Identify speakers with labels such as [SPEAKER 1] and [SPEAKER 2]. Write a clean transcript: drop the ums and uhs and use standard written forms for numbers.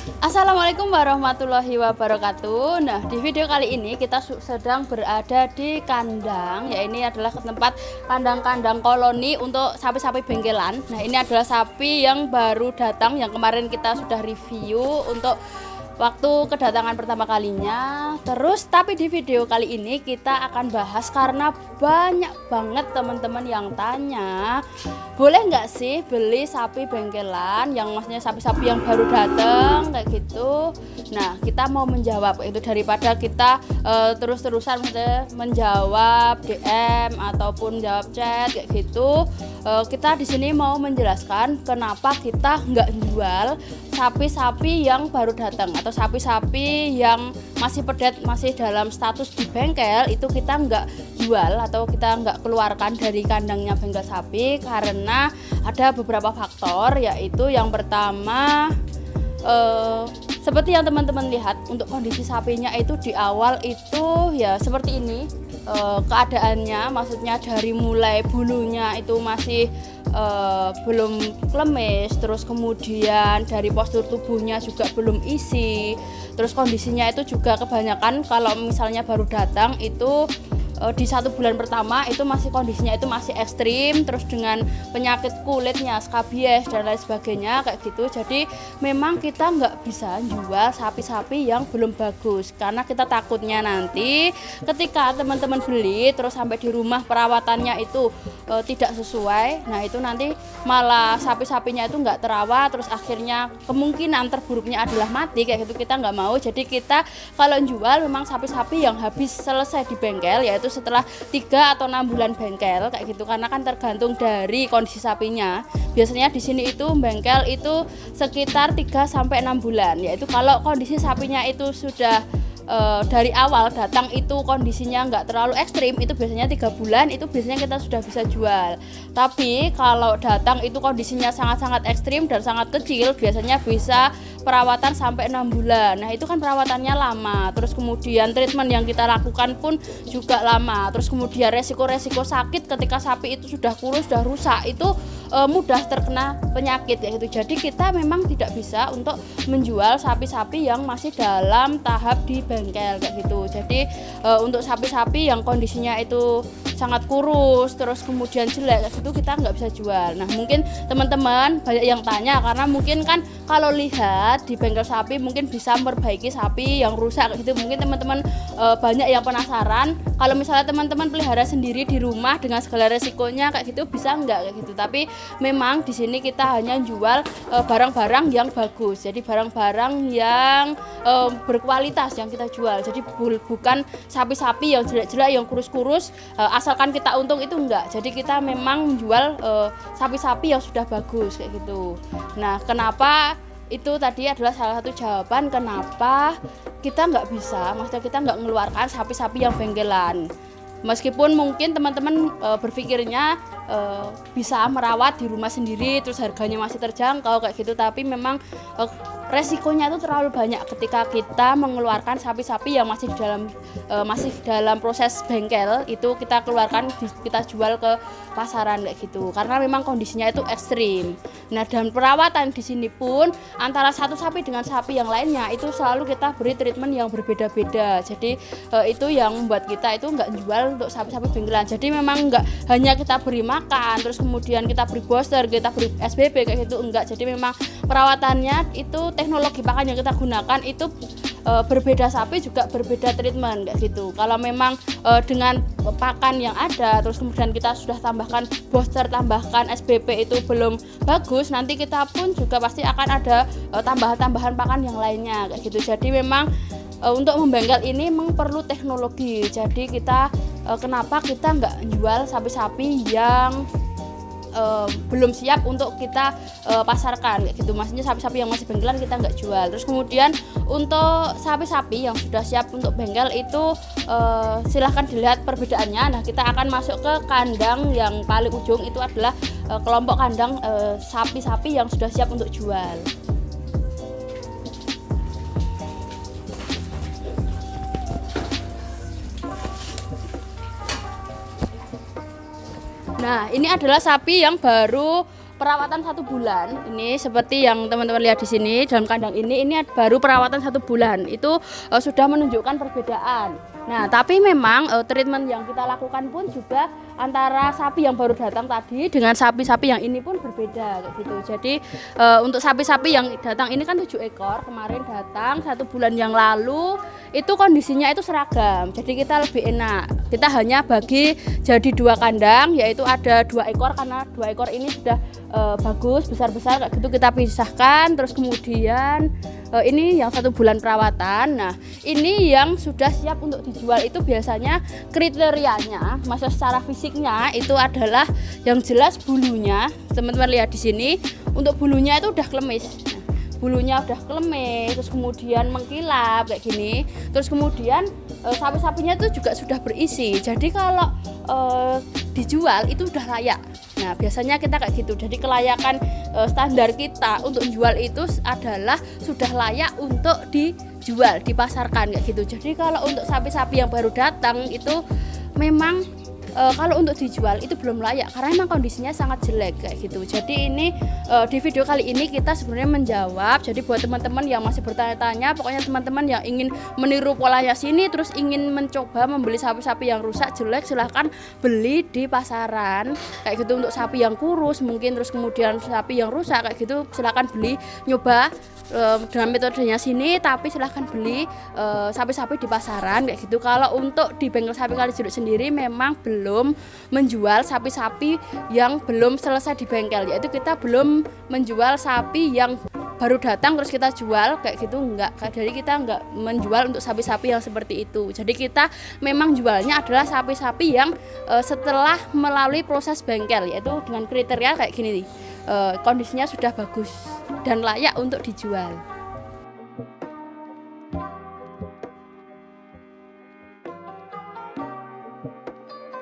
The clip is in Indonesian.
[SPEAKER 1] Assalamualaikum warahmatullahi wabarakatuh. Nah, di video kali ini kita sedang berada di kandang. Ya, ini adalah tempat kandang-kandang koloni untuk sapi-sapi bengkelan. Nah, ini adalah sapi yang baru datang, yang kemarin kita sudah review untuk waktu kedatangan pertama kalinya. Terus tapi di video kali ini kita akan bahas karena banyak banget teman-teman yang tanya, boleh nggak sih beli sapi bengkelan, yang maksudnya sapi-sapi yang baru datang kayak gitu. Nah, kita mau menjawab itu daripada kita terus-terusan menjawab DM ataupun jawab chat kayak gitu. Kita di sini mau menjelaskan kenapa kita nggak jual sapi-sapi yang baru datang atau sapi-sapi yang masih pedet, masih dalam status di bengkel, itu kita nggak jual atau kita nggak keluarkan dari kandangnya bengkel sapi karena ada beberapa faktor, yaitu yang pertama seperti yang teman-teman lihat, untuk kondisi sapinya itu di awal itu ya seperti ini keadaannya, maksudnya dari mulai bulunya itu masih belum klemis, terus kemudian dari postur tubuhnya juga belum isi, terus kondisinya itu juga kebanyakan kalau misalnya baru datang itu di 1 bulan pertama itu masih kondisinya itu masih ekstrim, terus dengan penyakit kulitnya, skabies dan lain sebagainya kayak gitu. Jadi memang kita nggak bisa jual sapi-sapi yang belum bagus karena kita takutnya nanti ketika teman-teman beli terus sampai di rumah perawatannya itu tidak sesuai, nah itu nanti malah sapi-sapinya itu nggak terawat, terus akhirnya kemungkinan terburuknya adalah mati kayak gitu. Kita nggak mau. Jadi kita kalau jual memang sapi-sapi yang habis selesai di bengkel, yaitu setelah 3 atau 6 bulan bengkel kayak gitu, karena kan tergantung dari kondisi sapinya. Biasanya di sini itu bengkel itu sekitar 3 sampai 6 bulan, yaitu kalau kondisi sapinya itu sudah dari awal datang itu kondisinya nggak terlalu ekstrim, itu biasanya 3 bulan itu biasanya kita sudah bisa jual. Tapi kalau datang itu kondisinya sangat-sangat ekstrim dan sangat kecil, biasanya bisa perawatan sampai 6 bulan. Nah, itu kan perawatannya lama, terus kemudian treatment yang kita lakukan pun juga lama, terus kemudian resiko-resiko sakit ketika sapi itu sudah kurus, sudah rusak, itu mudah terkena penyakit kayak gitu. Jadi kita memang tidak bisa untuk menjual sapi-sapi yang masih dalam tahap di bengkel kayak gitu. Jadi untuk sapi-sapi yang kondisinya itu sangat kurus terus kemudian jelek kayak gitu kita nggak bisa jual. Nah, mungkin teman-teman banyak yang tanya karena mungkin kan kalau lihat di bengkel sapi mungkin bisa memperbaiki sapi yang rusak kayak gitu. Mungkin teman-teman banyak yang penasaran kalau misalnya teman-teman pelihara sendiri di rumah dengan segala resikonya kayak gitu bisa nggak kayak gitu. Tapi memang di sini kita hanya jual barang-barang yang bagus. Jadi barang-barang yang berkualitas yang kita jual. Jadi bukan sapi-sapi yang jelek-jelek, yang kurus-kurus asalkan kita untung, itu enggak. Jadi kita memang menjual sapi-sapi yang sudah bagus kayak gitu. Nah, kenapa itu tadi adalah salah satu jawaban kenapa kita nggak bisa, maksudnya kita nggak mengeluarkan sapi-sapi yang bengkelan. Meskipun mungkin teman-teman berpikirnya bisa merawat di rumah sendiri terus harganya masih terjangkau kayak gitu, tapi memang resikonya itu terlalu banyak ketika kita mengeluarkan sapi-sapi yang masih dalam proses bengkel, itu kita keluarkan, kita jual ke pasaran kayak gitu karena memang kondisinya itu ekstrim. Nah, dan perawatan di sini pun antara satu sapi dengan sapi yang lainnya itu selalu kita beri treatment yang berbeda-beda. Jadi itu yang membuat kita itu nggak jual untuk sapi-sapi bengkelan. Jadi memang nggak hanya kita beri makan terus kemudian kita beri booster, kita beri SBB kayak gitu, enggak. Jadi memang perawatannya itu, teknologi pakan yang kita gunakan itu berbeda sapi juga berbeda treatment kayak gitu. Kalau memang dengan pakan yang ada terus kemudian kita sudah tambahkan booster, tambahkan SBB itu belum bagus, nanti kita pun juga pasti akan ada tambahan-tambahan pakan yang lainnya kayak gitu. Jadi memang untuk membengkel ini memang perlu teknologi. Jadi kita kenapa kita nggak jual sapi-sapi yang belum siap untuk kita pasarkan kayak gitu. Maksudnya sapi-sapi yang masih bengkelan kita nggak jual. Terus kemudian untuk sapi-sapi yang sudah siap untuk bengkel itu silahkan dilihat perbedaannya. Nah, kita akan masuk ke kandang yang paling ujung, itu adalah kelompok kandang sapi-sapi yang sudah siap untuk jual. Nah, ini adalah sapi yang baru perawatan 1 bulan. Ini seperti yang teman-teman lihat di sini dalam kandang ini baru perawatan 1 bulan. Itu sudah menunjukkan perbedaan. Nah, tapi memang treatment yang kita lakukan pun juga antara sapi yang baru datang tadi dengan sapi-sapi yang ini pun berbeda kayak gitu. Jadi untuk sapi-sapi yang datang ini kan 7 ekor, kemarin datang 1 bulan yang lalu itu kondisinya itu seragam. Jadi kita lebih enak. Kita hanya bagi jadi 2 kandang, yaitu ada 2 ekor karena 2 ekor ini sudah bagus, besar-besar kayak gitu kita pisahkan. Terus kemudian ini yang 1 bulan perawatan. Nah, ini yang sudah siap untuk dijual itu biasanya kriterianya, masa secara fisiknya itu adalah yang jelas bulunya. Teman-teman lihat di sini, untuk bulunya itu udah klemis. Bulunya udah klemis, terus kemudian mengkilap kayak gini. Terus kemudian sapi-sapinya itu juga sudah berisi. Jadi kalau dijual itu udah layak. Nah, biasanya kita kayak gitu. Jadi kelayakan standar kita untuk jual itu adalah sudah layak untuk dijual, dipasarkan kayak gitu. Jadi kalau untuk sapi-sapi yang baru datang itu memang kalau untuk dijual itu belum layak karena memang kondisinya sangat jelek kayak gitu. Jadi ini di video kali ini kita sebenarnya menjawab. Jadi buat teman-teman yang masih bertanya-tanya, pokoknya teman-teman yang ingin meniru polanya sini terus ingin mencoba membeli sapi-sapi yang rusak jelek, silahkan beli di pasaran kayak gitu. Untuk sapi yang kurus mungkin, terus kemudian sapi yang rusak kayak gitu silahkan beli, nyoba dengan metodenya sini, tapi silahkan beli sapi-sapi di pasaran kayak gitu. Kalau untuk di bengkel sapi Kalijeruk sendiri memang belum menjual sapi-sapi yang belum selesai di bengkel, yaitu kita belum menjual sapi yang baru datang terus kita jual kayak gitu, enggak. Jadi kita enggak menjual untuk sapi-sapi yang seperti itu. Jadi kita memang jualnya adalah sapi-sapi yang setelah melalui proses bengkel, yaitu dengan kriteria kayak gini nih, kondisinya sudah bagus dan layak untuk dijual.